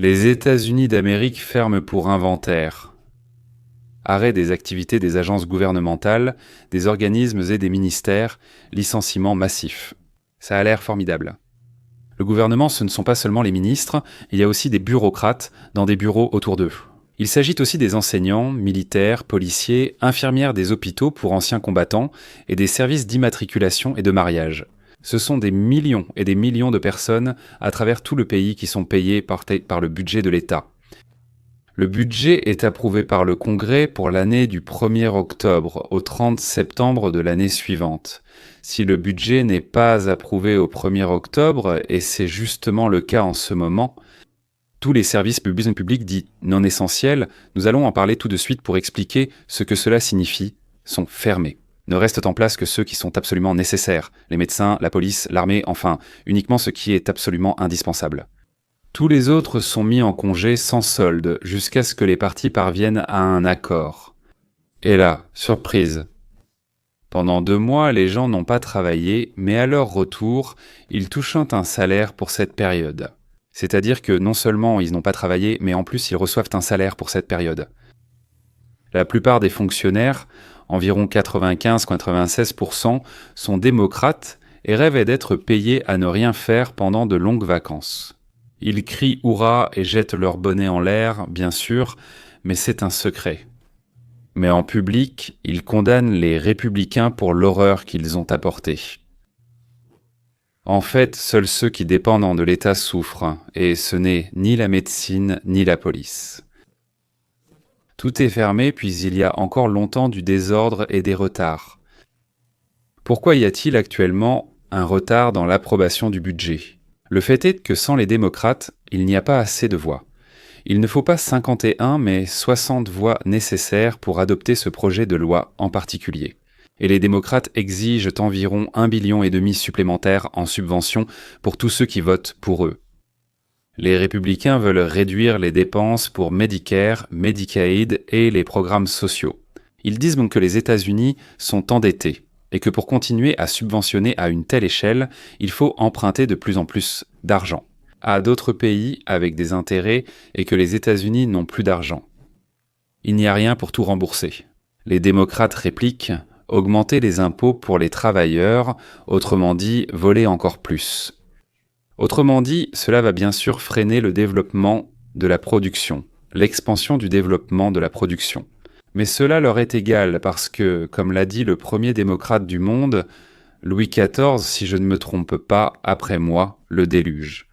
Les États-Unis d'Amérique ferment pour inventaire. Arrêt des activités des agences gouvernementales, des organismes et des ministères, licenciements massifs. Ça a l'air formidable. Le gouvernement, ce ne sont pas seulement les ministres, il y a aussi des bureaucrates dans des bureaux autour d'eux. Il s'agit aussi des enseignants, militaires, policiers, infirmières des hôpitaux pour anciens combattants et des services d'immatriculation et de mariage. Ce sont des millions et des millions de personnes à travers tout le pays qui sont payées par le budget de l'État. Le budget est approuvé par le Congrès pour l'année du 1er octobre au 30 septembre de l'année suivante. Si le budget n'est pas approuvé au 1er octobre, et c'est justement le cas en ce moment, tous les services publics dits non essentiels, nous allons en parler tout de suite pour expliquer ce que cela signifie, sont fermés. Ne restent en place que ceux qui sont absolument nécessaires, les médecins, la police, l'armée, enfin, uniquement ce qui est absolument indispensable. Tous les autres sont mis en congé sans solde jusqu'à ce que les parties parviennent à un accord. Et là, surprise. Pendant 2 mois, les gens n'ont pas travaillé, mais à leur retour, ils touchent un salaire pour cette période. C'est-à-dire que non seulement ils n'ont pas travaillé, mais en plus ils reçoivent un salaire pour cette période. La plupart des fonctionnaires, environ 95-96%, sont démocrates et rêvent d'être payés à ne rien faire pendant de longues vacances. Ils crient « Hurrah » et jettent leur bonnet en l'air, bien sûr, mais c'est un secret. Mais en public, ils condamnent les républicains pour l'horreur qu'ils ont apportée. En fait, seuls ceux qui dépendent de l'État souffrent, et ce n'est ni la médecine ni la police. Tout est fermé, puis il y a encore longtemps du désordre et des retards. Pourquoi y a-t-il actuellement un retard dans l'approbation du budget ? Le fait est que sans les démocrates, il n'y a pas assez de voix. Il ne faut pas 51, mais 60 voix nécessaires pour adopter ce projet de loi en particulier. Et les démocrates exigent environ 1,5 billion supplémentaires en subventions pour tous ceux qui votent pour eux. Les républicains veulent réduire les dépenses pour Medicare, Medicaid et les programmes sociaux. Ils disent donc que les États-Unis sont endettés et que pour continuer à subventionner à une telle échelle, il faut emprunter de plus en plus d'argent à d'autres pays avec des intérêts et que les États-Unis n'ont plus d'argent. Il n'y a rien pour tout rembourser. Les démocrates répliquent « augmenter les impôts pour les travailleurs », autrement dit « voler encore plus ». Autrement dit, cela va bien sûr freiner le développement de la production, l'expansion du développement de la production. Mais cela leur est égal parce que, comme l'a dit le premier démocrate du monde, Louis XIV, si je ne me trompe pas, après moi, le déluge.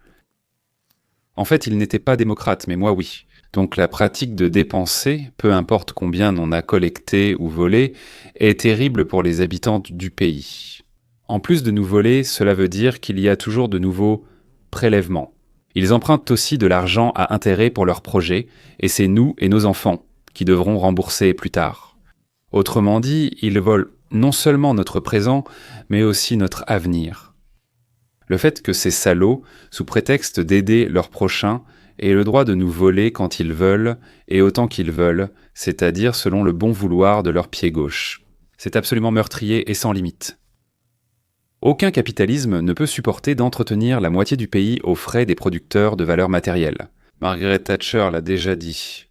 En fait, il n'était pas démocrate, mais moi oui. Donc la pratique de dépenser, peu importe combien on a collecté ou volé, est terrible pour les habitants du pays. En plus de nous voler, cela veut dire qu'il y a toujours de nouveaux prélèvements. Ils empruntent aussi de l'argent à intérêt pour leurs projets, et c'est nous et nos enfants qui devront rembourser plus tard. Autrement dit, ils volent non seulement notre présent, mais aussi notre avenir. Le fait que ces salauds, sous prétexte d'aider leurs prochains, aient le droit de nous voler quand ils veulent et autant qu'ils veulent, c'est-à-dire selon le bon vouloir de leur pied gauche. C'est absolument meurtrier et sans limite. Aucun capitalisme ne peut supporter d'entretenir la moitié du pays aux frais des producteurs de valeurs matérielles. Margaret Thatcher l'a déjà dit.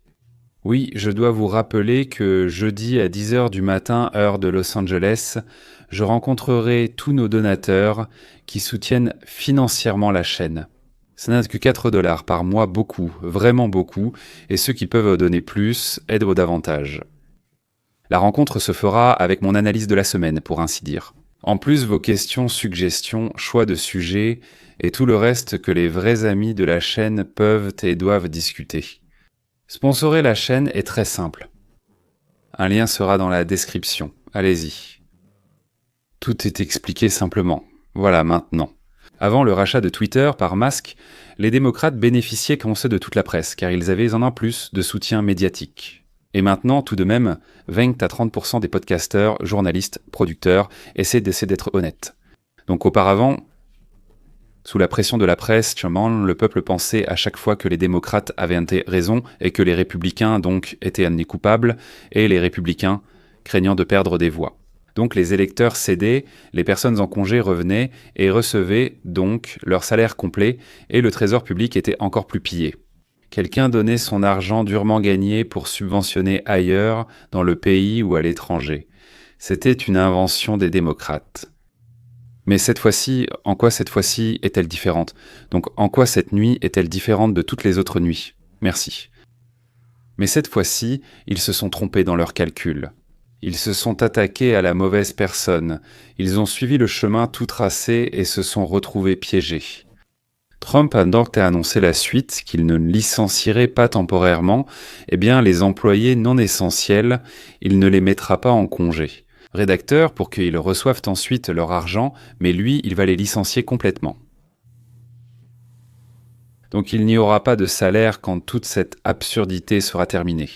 Oui, je dois vous rappeler que jeudi à 10h du matin, heure de Los Angeles, je rencontrerai tous nos donateurs qui soutiennent financièrement la chaîne. Ça n'a que $4 par mois, beaucoup, vraiment beaucoup, et ceux qui peuvent donner plus aident davantage. La rencontre se fera avec mon analyse de la semaine, pour ainsi dire. En plus, vos questions, suggestions, choix de sujets et tout le reste que les vrais amis de la chaîne peuvent et doivent discuter. Sponsorer la chaîne est très simple. Un lien sera dans la description. Allez-y. Tout est expliqué simplement. Voilà, maintenant. Avant le rachat de Twitter par Musk, les démocrates bénéficiaient, comme on sait, de toute la presse, car ils avaient en un plus de soutien médiatique. Et maintenant, tout de même, 20 à 30% des podcasteurs, journalistes, producteurs essaient d'être honnêtes. Donc auparavant, sous la pression de la presse, le peuple pensait à chaque fois que les démocrates avaient raison et que les républicains donc étaient amenés coupables, et les républicains craignant de perdre des voix. Donc les électeurs cédaient, les personnes en congé revenaient et recevaient donc leur salaire complet, et le trésor public était encore plus pillé. Quelqu'un donnait son argent durement gagné pour subventionner ailleurs, dans le pays ou à l'étranger. C'était une invention des démocrates. Mais cette fois-ci, en quoi cette fois-ci est-elle différente? Donc en quoi cette nuit est-elle différente de toutes les autres nuits? Merci. Mais cette fois-ci, ils se sont trompés dans leurs calculs. Ils se sont attaqués à la mauvaise personne. Ils ont suivi le chemin tout tracé et se sont retrouvés piégés. Trump a donc annoncé la suite, qu'il ne licencierait pas temporairement, les employés non essentiels, il ne les mettra pas en congé. Rédacteurs pour qu'ils reçoivent ensuite leur argent, mais lui, il va les licencier complètement. Donc il n'y aura pas de salaire quand toute cette absurdité sera terminée.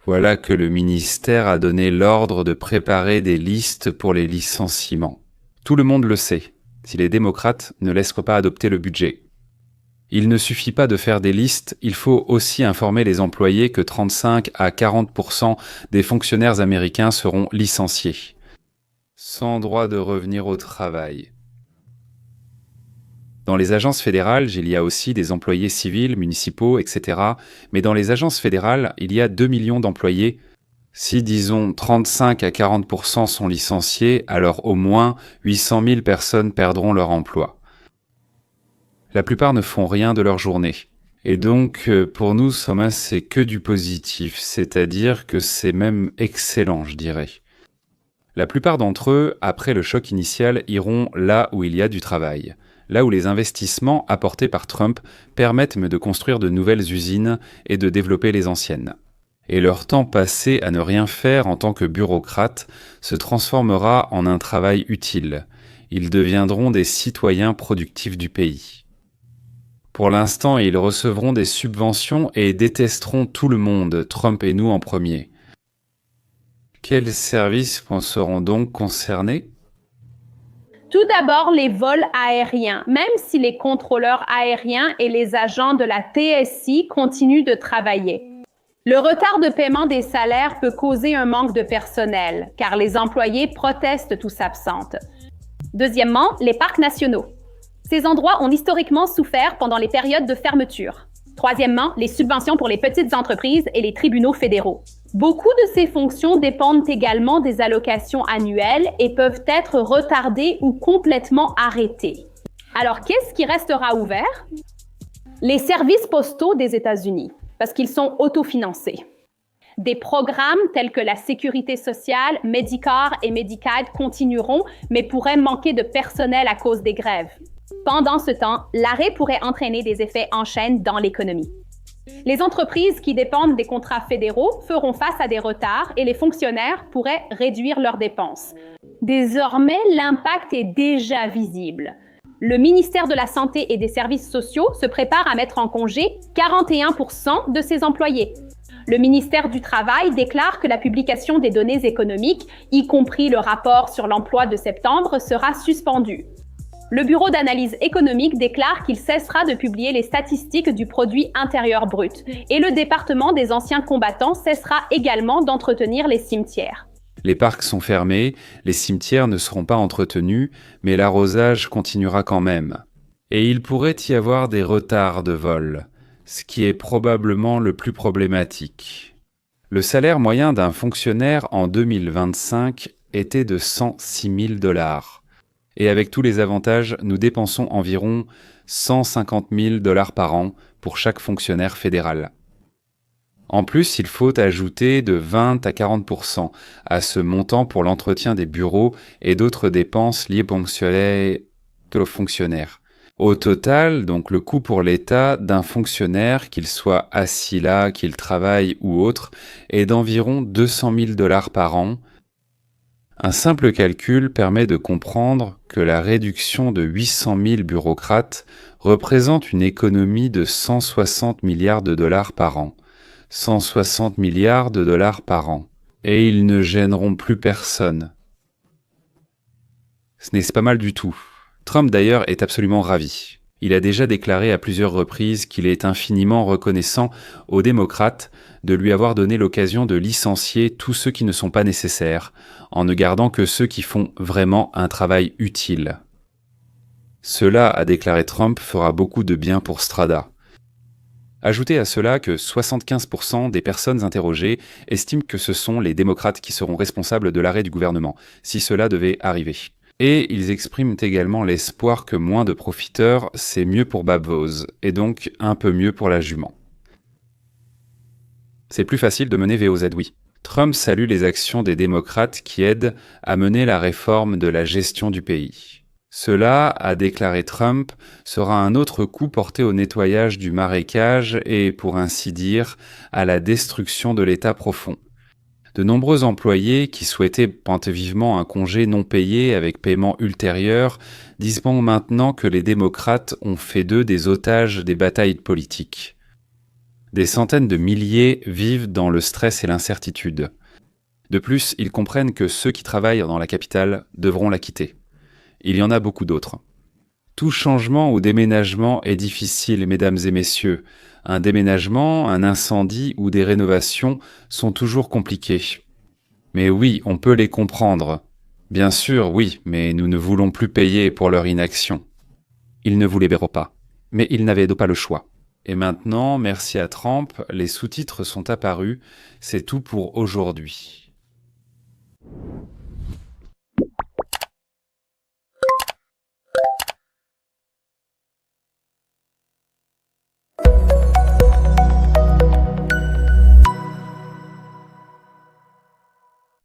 Voilà que le ministère a donné l'ordre de préparer des listes pour les licenciements. Tout le monde le sait, si les démocrates ne laissent pas adopter le budget. Il ne suffit pas de faire des listes, il faut aussi informer les employés que 35 à 40% des fonctionnaires américains seront licenciés, sans droit de revenir au travail. Dans les agences fédérales, il y a aussi des employés civils, municipaux, etc. Mais dans les agences fédérales, il y a 2 millions d'employés. Si, disons, 35 à 40% sont licenciés, alors au moins 800 000 personnes perdront leur emploi. La plupart ne font rien de leur journée. Et donc, pour nous, Thomas, c'est que du positif, c'est-à-dire que c'est même excellent, je dirais. La plupart d'entre eux, après le choc initial, iront là où il y a du travail. Là où les investissements apportés par Trump permettent de construire de nouvelles usines et de développer les anciennes. Et leur temps passé à ne rien faire en tant que bureaucrates se transformera en un travail utile. Ils deviendront des citoyens productifs du pays. Pour l'instant, ils recevront des subventions et détesteront tout le monde, Trump et nous en premier. Quels services seront donc concernés ? Tout d'abord, les vols aériens, même si les contrôleurs aériens et les agents de la TSI continuent de travailler. Le retard de paiement des salaires peut causer un manque de personnel, car les employés protestent ou s'absentent. Deuxièmement, les parcs nationaux. Ces endroits ont historiquement souffert pendant les périodes de fermeture. Troisièmement, les subventions pour les petites entreprises et les tribunaux fédéraux. Beaucoup de ces fonctions dépendent également des allocations annuelles et peuvent être retardées ou complètement arrêtées. Alors, qu'est-ce qui restera ouvert? Les services postaux des États-Unis, parce qu'ils sont autofinancés. Des programmes tels que la Sécurité sociale, Medicare et Medicaid continueront, mais pourraient manquer de personnel à cause des grèves. Pendant ce temps, l'arrêt pourrait entraîner des effets en chaîne dans l'économie. Les entreprises qui dépendent des contrats fédéraux feront face à des retards et les fonctionnaires pourraient réduire leurs dépenses. Désormais, l'impact est déjà visible. Le ministère de la Santé et des Services sociaux se prépare à mettre en congé 41% de ses employés. Le ministère du Travail déclare que la publication des données économiques, y compris le rapport sur l'emploi de septembre, sera suspendue. Le Bureau d'analyse économique déclare qu'il cessera de publier les statistiques du produit intérieur brut et le département des anciens combattants cessera également d'entretenir les cimetières. Les parcs sont fermés, les cimetières ne seront pas entretenus, mais l'arrosage continuera quand même. Et il pourrait y avoir des retards de vol, ce qui est probablement le plus problématique. Le salaire moyen d'un fonctionnaire en 2025 était de 106 000 $. Et avec tous les avantages, nous dépensons environ 150 000 $ par an pour chaque fonctionnaire fédéral. En plus, il faut ajouter de 20 à 40% à ce montant pour l'entretien des bureaux et d'autres dépenses liées ponctuelles aux fonctionnaires. Au total, donc le coût pour l'État d'un fonctionnaire, qu'il soit assis là, qu'il travaille ou autre, est d'environ 200 000 $ par an. Un simple calcul permet de comprendre que la réduction de 800 000 bureaucrates représente une économie de 160 milliards de dollars par an. 160 milliards de dollars par an. Et ils ne gêneront plus personne. Ce n'est pas mal du tout. Trump d'ailleurs est absolument ravi. Il a déjà déclaré à plusieurs reprises qu'il est infiniment reconnaissant aux démocrates de lui avoir donné l'occasion de licencier tous ceux qui ne sont pas nécessaires, en ne gardant que ceux qui font vraiment un travail utile. Cela, a déclaré Trump, fera beaucoup de bien pour Strada. Ajoutez à cela que 75% des personnes interrogées estiment que ce sont les démocrates qui seront responsables de l'arrêt du gouvernement, si cela devait arriver. Et ils expriment également l'espoir que moins de profiteurs, c'est mieux pour Babvose, et donc un peu mieux pour la jument. C'est plus facile de mener VOZ, oui. Trump salue les actions des démocrates qui aident à mener la réforme de la gestion du pays. Cela, a déclaré Trump, sera un autre coup porté au nettoyage du marécage et, pour ainsi dire, à la destruction de l'État profond. De nombreux employés qui souhaitaient pointer vivement un congé non payé avec paiement ultérieur disent maintenant que les démocrates ont fait d'eux des otages des batailles politiques. Des centaines de milliers vivent dans le stress et l'incertitude. De plus, ils comprennent que ceux qui travaillent dans la capitale devront la quitter. Il y en a beaucoup d'autres. Tout changement ou déménagement est difficile, mesdames et messieurs. Un déménagement, un incendie ou des rénovations sont toujours compliqués. Mais oui, on peut les comprendre. Bien sûr, oui, mais nous ne voulons plus payer pour leur inaction. Ils ne voulaient pas, mais ils n'avaient pas le choix. Et maintenant, merci à Trump, les sous-titres sont apparus. C'est tout pour aujourd'hui.